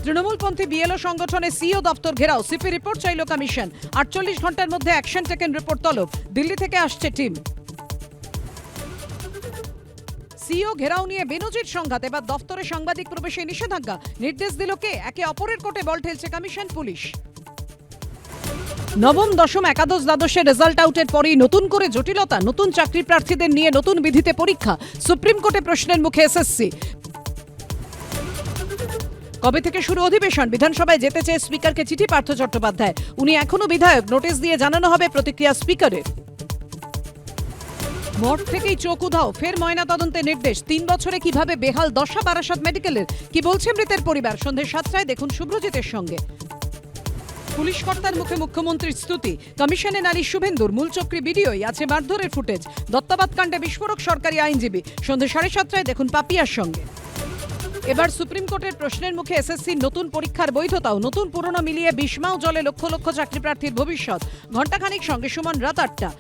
তৃণমূলপন্থী BLO সংগঠনে CO দপ্তর ঘেরাও, সিপি রিপোর্ট চাইল কমিশন। 48 ঘন্টার মধ্যে অ্যাকশন টেকেন রিপোর্ট তলব। দিল্লি থেকে আসছে টিম। সিও ঘেরাও নিয়ে বেনজির সংঘাত, এবার দফতরে সাংবাদিক প্রবেশে নিষেধাজ্ঞা। নির্দেশ দিল কে? একে অপরের কোর্টে বল ঠেলছে কমিশন, পুলিশ। নবম, দশম, একাদশ, দ্বাদশের রেজাল্ট আউটের পরেই নতুন করে জটিলতা। নতুন চাকরি প্রার্থীদের নিয়ে নতুন বিধিতে পরীক্ষা। সুপ্রিম কোর্টে প্রশ্নের মুখে এসএসসি। কবে থেকে শুরু অধিবেশন? বিধানসভায় যেতে চেয়ে স্পিকারকে চিঠি পার্থ চট্টোপাধ্যায়। উনি এখনো বিধায়ক, নোটিশ দিয়ে জানানো হবে প্রতিক্রিয়া স্পিকারের। মঠ থেকেই চোখ উধাও, ফের ময়না তদন্তের নির্দেশ। 3 বছরে কিভাবে বেহাল দশা বারাসাত মেডিকেলের, কি বলছে মৃতের পরিবার? সন্ধ্যে 7টায় দেখুন শুভ্রজিতের সঙ্গে। পুলিশ কর্তার মুখে মুখ্যমন্ত্রীর স্তুতি। কমিশনে নারী শুভেন্দুর, মূলচক্রী বিডিওই, আছে মারধরের ফুটেজ। দত্তাবাদ কাণ্ডে বিস্ফোরক সরকারি আইনজীবী। সন্ধ্যে 7:30টায় দেখুন পাপিয়ার সঙ্গে। এবার সুপ্রিম কোর্টের প্রশ্নের মুখে এসএসসির নতুন পরীক্ষার বৈধতাও। নতুন পুরনো মিলিয়ে বিস্মাও জলে লক্ষ লক্ষ চাকরি প্রার্থীর ভবিষ্যৎ। ঘণ্টাখানিক সঙ্গে সুমন, রাত 8টা।